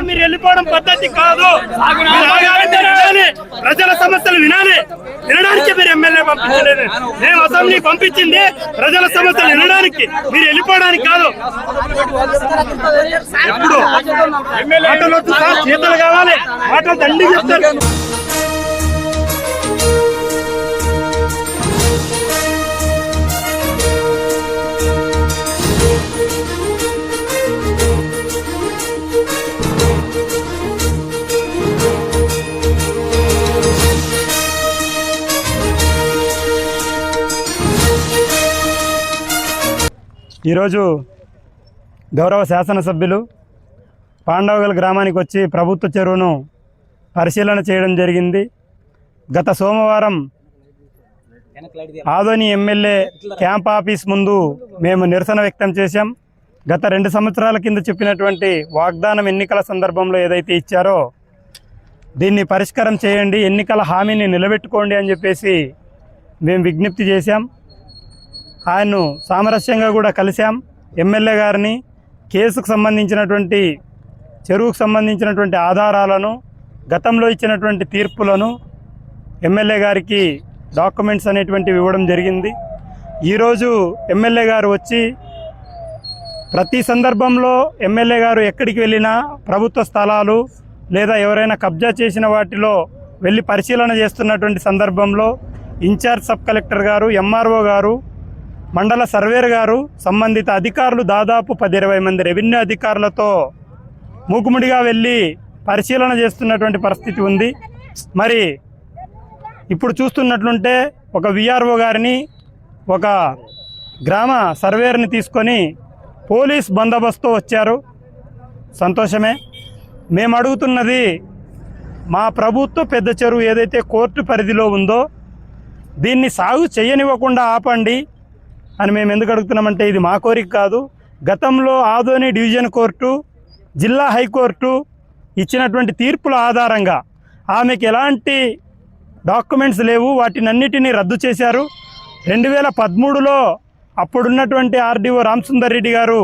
మీరు వెళ్ళిపోవడం పద్ధతి కాదు. ప్రజల సమస్యలు వినడానికి మీరు ఎమ్మెల్యే పంపించలేదు. మేము అసెంబ్లీ పంపించింది ప్రజల సమస్యలు వినడానికి, మీరు వెళ్ళిపోవడానికి కాదు. ఎప్పుడు మాటలు వద్దు సార్, చేతులు కావాలి, మాటలు దండి చెప్తారు. ఈరోజు గౌరవ శాసనసభ్యులు పాండవగల్ గ్రామానికి వచ్చి ప్రభుత్వ చెరువును పరిశీలన చేయడం జరిగింది. గత సోమవారం ఆదోని ఎమ్మెల్యే క్యాంప్ ఆఫీస్ ముందు మేము నిరసన వ్యక్తం చేశాం. గత 2 సంవత్సరాల కింద చెప్పినటువంటి వాగ్దానం ఎన్నికల సందర్భంలో ఏదైతే ఇచ్చారో దీన్ని పరిష్కారం చేయండి, ఎన్నికల హామీని నిలబెట్టుకోండి అని చెప్పేసి మేము విజ్ఞప్తి చేశాం. ఆయన్ను సామరస్యంగా కూడా కలిశాం. ఎమ్మెల్యే గారిని కేసుకు సంబంధించినటువంటి, చెరువుకు సంబంధించినటువంటి ఆధారాలను, గతంలో ఇచ్చినటువంటి తీర్పులను ఎమ్మెల్యే గారికి డాక్యుమెంట్స్ అనేటువంటివి ఇవ్వడం జరిగింది. ఈరోజు ఎమ్మెల్యే గారు వచ్చి ప్రతి సందర్భంలో ఎమ్మెల్యే గారు ఎక్కడికి వెళ్ళినా ప్రభుత్వ స్థలాలు లేదా ఎవరైనా కబ్జా చేసిన వాటిలో వెళ్ళి పరిశీలన చేస్తున్నటువంటి సందర్భంలో ఇన్ఛార్జ్ సబ్ కలెక్టర్ గారు, ఎంఆర్ఓ గారు, మండల సర్వేర్ గారు, సంబంధిత అధికారులు దాదాపు 10-20 మంది రెవెన్యూ అధికారులతో మూకుముడిగా వెళ్ళి పరిశీలన చేస్తున్నటువంటి పరిస్థితి ఉంది. మరి ఇప్పుడు చూస్తున్నట్లుంటే ఒక విఆర్ఓ గారిని, ఒక గ్రామ సర్వేర్ని తీసుకొని పోలీస్ బందోబస్తు వచ్చారు. సంతోషమే. మేము అడుగుతున్నది, మా ప్రభుత్వ పెద్ద చెరువు ఏదైతే కోర్టు పరిధిలో ఉందో దీన్ని సాగు చేయనివ్వకుండా ఆపండి అని మేము ఎందుకు అడుగుతున్నామంటే ఇది మా కోరిక కాదు. గతంలో ఆదోని డివిజన్ కోర్టు, జిల్లా హైకోర్టు ఇచ్చినటువంటి తీర్పుల ఆధారంగా ఆమెకి ఎలాంటి డాక్యుమెంట్స్ లేవు, వాటినన్నిటినీ రద్దు చేశారు. 2013లో అప్పుడున్నటువంటి ఆర్డీఓ రామసుందర్ రెడ్డి గారు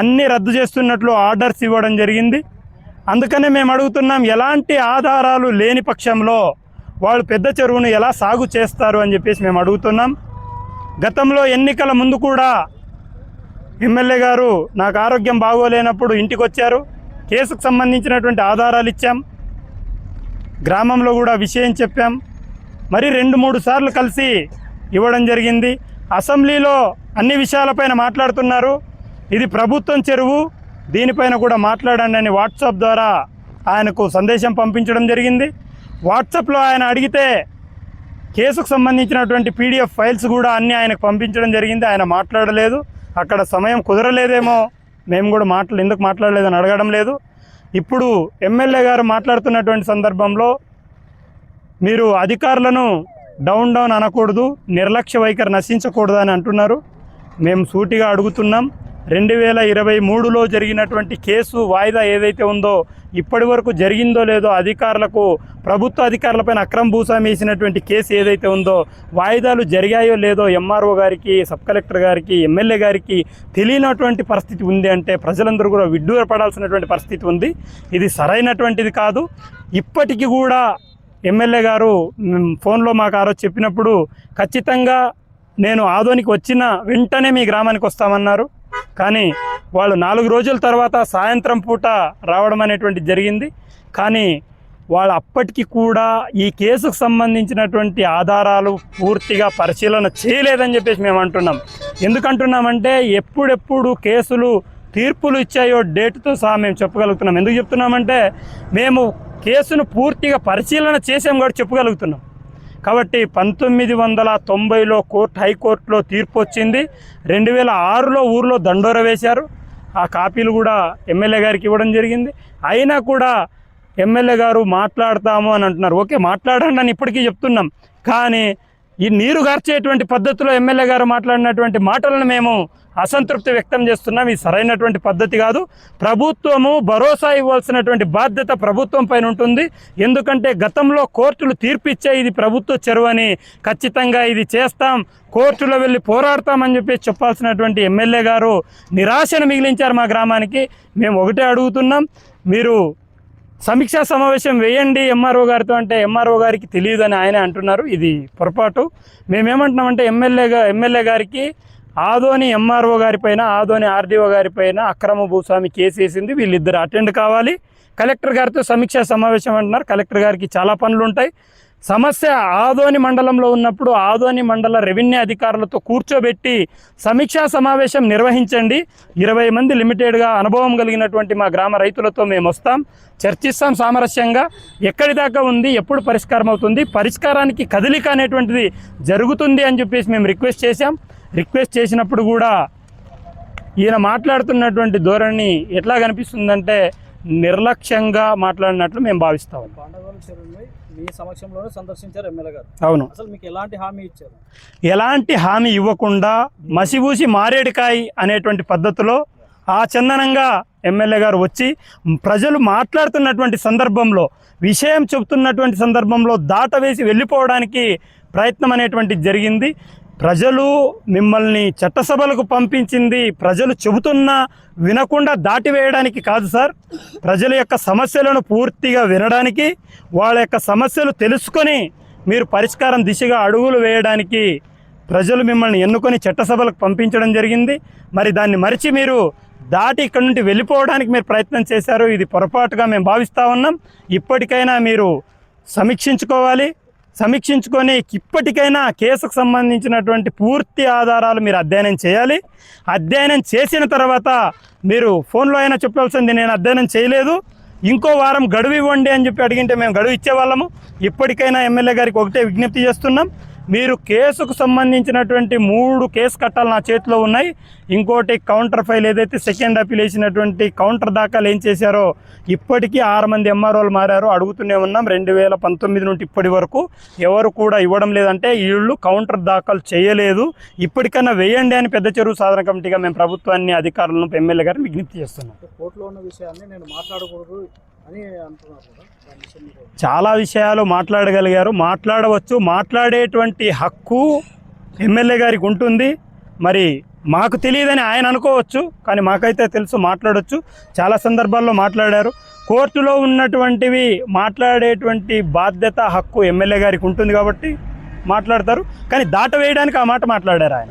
అన్నీ రద్దు చేస్తున్నట్లు ఆర్డర్స్ ఇవ్వడం జరిగింది. అందుకనే మేము అడుగుతున్నాం, ఎలాంటి ఆధారాలు లేని పక్షంలో వాళ్ళు పెద్ద చెరువును ఎలా సాగు చేస్తారు అని చెప్పేసి మేము అడుగుతున్నాం. గతంలో ఎన్నికల ముందు కూడా ఎమ్మెల్యే గారు నాకు ఆరోగ్యం బాగోలేనప్పుడు ఇంటికి వచ్చారు. కేసుకు సంబంధించినటువంటి ఆధారాలు ఇచ్చాం, గ్రామంలో కూడా విషయం చెప్పాం. మరి 2-3 సార్లు కలిసి ఇవ్వడం జరిగింది. అసెంబ్లీలో అన్ని విషయాలపైన మాట్లాడుతున్నారు. ఇది ప్రభుత్వం చెరువు, దీనిపైన కూడా మాట్లాడండి అని వాట్సాప్ ద్వారా ఆయనకు సందేశం పంపించడం జరిగింది. వాట్సాప్లో ఆయన అడిగితే కేసుకు సంబంధించినటువంటి పీడిఎఫ్ ఫైల్స్ కూడా అన్నీ ఆయనకు పంపించడం జరిగింది. ఆయన మాట్లాడలేదు. అక్కడ సమయం కుదరలేదేమో, మేము కూడా ఎందుకు మాట్లాడలేదని అడగడం లేదు. ఇప్పుడు ఎమ్మెల్యే గారు మాట్లాడుతున్నటువంటి సందర్భంలో మీరు అధికారులను డౌన్ అనకూడదు, నిర్లక్ష్య వైఖరి నశించకూడదు అని అంటున్నారు. మేము సూటిగా అడుగుతున్నాం, 2023లో జరిగినటువంటి కేసు వాయిదా ఏదైతే ఉందో ఇప్పటి వరకు జరిగిందో లేదో, అధికారులకు, ప్రభుత్వ అధికారులపైన అక్రమ భూస్వామి వేసినటువంటి కేసు ఏదైతే ఉందో వాయిదాలు జరిగాయో లేదో ఎంఆర్ఓ గారికి, సబ్ కలెక్టర్ గారికి, ఎమ్మెల్యే గారికి తెలియనటువంటి పరిస్థితి ఉంది అంటే ప్రజలందరూ కూడా విడ్డూరపడాల్సినటువంటి పరిస్థితి ఉంది. ఇది సరైనటువంటిది కాదు. ఇప్పటికీ కూడా ఎమ్మెల్యే గారు ఫోన్లో మాకు ఆ రోజు చెప్పినప్పుడు ఖచ్చితంగా నేను ఆదోనికి వచ్చిన వెంటనే మీ గ్రామానికి వస్తామన్నారు. కానీ వాళ్ళు 4 రోజుల తర్వాత సాయంత్రం పూట రావడం అనేటువంటిది జరిగింది. కానీ వాళ్ళు అప్పటికి కూడా ఈ కేసుకు సంబంధించినటువంటి ఆధారాలు పూర్తిగా పరిశీలన చేయలేదని చెప్పేసి మేము అంటున్నాం. ఎందుకంటున్నామంటే ఎప్పుడెప్పుడు కేసులు తీర్పులు ఇచ్చాయో డేట్తో సహా మేము చెప్పగలుగుతున్నాం. ఎందుకు చెప్తున్నామంటే మేము కేసును పూర్తిగా పరిశీలన చేసాం కూడా చెప్పగలుగుతున్నాం. కాబట్టి 1990లో హైకోర్టులో తీర్పు వచ్చింది. 2006లో ఊర్లో దండోర వేశారు. ఆ కాపీలు కూడా ఎమ్మెల్యే గారికి ఇవ్వడం జరిగింది. అయినా కూడా ఎమ్మెల్యే గారు మాట్లాడతాము అని అంటున్నారు. ఓకే, మాట్లాడండి అని ఇప్పటికీ చెప్తున్నాం. కానీ ఈ నీరు గార్చేటువంటి పద్ధతిలో ఎమ్మెల్యే గారు మాట్లాడినటువంటి మాటలను మేము అసంతృప్తి వ్యక్తం చేస్తున్నాం. ఇది సరైనటువంటి పద్ధతి కాదు. ప్రభుత్వము భరోసా ఇవ్వాల్సినటువంటి బాధ్యత ప్రభుత్వం పైన ఉంటుంది. ఎందుకంటే గతంలో కోర్టులు తీర్పిచ్చే ఇది ప్రభుత్వ చెరువు అని, ఖచ్చితంగా ఇది చేస్తాం, కోర్టులో వెళ్ళి పోరాడతామని చెప్పి చెప్పాల్సినటువంటి ఎమ్మెల్యే గారు నిరాశను మిగిలించారు మా గ్రామానికి. మేము ఒకటే అడుగుతున్నాం, మీరు సమీక్షా సమావేశం వేయండి ఎంఆర్ఓ గారితో అంటే ఎంఆర్ఓ గారికి తెలియదని ఆయన అంటున్నారు. ఇది పొరపాటు. మేమేమంటున్నామంటే ఎమ్మెల్యే గారికి ఆదోని ఎంఆర్ఓ గారిపైన, ఆదోని ఆర్డీఓ గారిపైన అక్రమ భూస్వామి కేసు వేసింది. వీళ్ళిద్దరు అటెండ్ కావాలి. కలెక్టర్ గారితో సమీక్షా సమావేశం అంటున్నారు. కలెక్టర్ గారికి చాలా పనులు ఉంటాయి. సమస్య ఆదోని మండలంలో ఉన్నప్పుడు ఆదోని మండల రెవెన్యూ అధికారులతో కూర్చోబెట్టి సమీక్షా సమావేశం నిర్వహించండి. 20 మంది లిమిటెడ్గా అనుభవం కలిగినటువంటి మా గ్రామ రైతులతో మేము వస్తాం, చర్చిస్తాం సామరస్యంగా. ఎక్కడి దాకా ఉంది, ఎప్పుడు పరిష్కారం అవుతుంది, పరిష్కారానికి కదలిక అనేటువంటిది జరుగుతుంది అని చెప్పేసి మేము రిక్వెస్ట్ చేశాం. రిక్వెస్ట్ చేసినప్పుడు కూడా ఈయన మాట్లాడుతున్నటువంటి ధోరణి ఎట్లా కనిపిస్తుందంటే నిర్లక్ష్యంగా మాట్లాడినట్లు మేము భావిస్తాం. మీ సమక్షంలోనే సందర్శించారు ఎమ్మెల్యే గారు. అవును. అసలు మీకు ఎలాంటి హామీ ఇచ్చారు? ఎలాంటి హామీ ఇవ్వకుండా మసిబూసి మారేడుకాయ అనేటువంటి పద్ధతిలో చందనంగా ఎమ్మెల్యే గారు వచ్చి ప్రజలు మాట్లాడుతున్నటువంటి సందర్భంలో, విషయం చెబుతున్నటువంటి సందర్భంలో దాటవేసి వెళ్ళిపోవడానికి ప్రయత్నం అనేటువంటిది జరిగింది. ప్రజలు మిమ్మల్ని చట్టసభలకు పంపించింది ప్రజలు చెబుతున్నా వినకుండా దాటివేయడానికి కాదు సార్, ప్రజల యొక్క సమస్యలను పూర్తిగా వినడానికి, వాళ్ళ యొక్క సమస్యలు తెలుసుకొని మీరు పరిష్కారం దిశగా అడుగులు వేయడానికి ప్రజలు మిమ్మల్ని ఎన్నుకొని చట్టసభలకు పంపించడం జరిగింది. మరి దాన్ని మరిచి మీరు దాటి ఇక్కడ నుండి వెళ్ళిపోవడానికి మీరు ప్రయత్నం చేశారు. ఇది పొరపాటుగా మేము భావిస్తూ ఉన్నాం. ఇప్పటికైనా మీరు సమీక్షించుకొని ఇప్పటికైనా కేసుకు సంబంధించినటువంటి పూర్తి ఆధారాలు మీరు అధ్యయనం చేయాలి. అధ్యయనం చేసిన తర్వాత మీరు ఫోన్లో అయినా చెప్పాల్సింది నేను అధ్యయనం చేయలేదు, ఇంకో వారం గడువు ఇవ్వండి అని చెప్పి అడిగింటే మేము గడువు ఇచ్చేవాళ్ళము. ఇప్పటికైనా ఎమ్మెల్యే గారికి ఒకటే విజ్ఞప్తి చేస్తున్నాం, మీరు కేసుకు సంబంధించినటువంటి 3 కేసు కట్టాలు నా చేతిలో ఉన్నాయి. ఇంకోటి కౌంటర్ ఫైల్ ఏదైతే సెకండ్ అప్పీల్ వేసినటువంటి కౌంటర్ దాఖలు ఏం చేశారో ఇప్పటికీ 6 మంది ఎంఆర్ఓలు మారారు. అడుగుతూనే ఉన్నాం. 2019 నుండి ఇప్పటి వరకు ఎవరు కూడా ఇవ్వడం లేదంటే వీళ్ళు కౌంటర్ దాఖలు చేయలేదు. ఇప్పటికైనా వేయండి అని పెద్ద చెరువు సాధన కమిటీగా మేము ప్రభుత్వాన్ని, అధికారులను, ఎమ్మెల్యే గారిని విజ్ఞప్తి చేస్తున్నాం. కోర్టులో ఉన్న విషయాన్ని నేను మాట్లాడకూడదు అని అంటున్నారు. చాలా విషయాలు మాట్లాడగలిగారు, మాట్లాడవచ్చు. మాట్లాడేటువంటి హక్కు ఎమ్మెల్యే గారికి ఉంటుంది. మరి మాకు తెలియదని ఆయన అనుకోవచ్చు, కానీ మాకైతే తెలుసు, మాట్లాడవచ్చు. చాలా సందర్భాల్లో మాట్లాడారు. కోర్టులో ఉన్నటువంటివి మాట్లాడేటువంటి బాధ్యత, హక్కు ఎమ్మెల్యే గారికి ఉంటుంది కాబట్టి మాట్లాడతారు. కానీ దాటవేయడానికి ఆ మాట మాట్లాడారు ఆయన.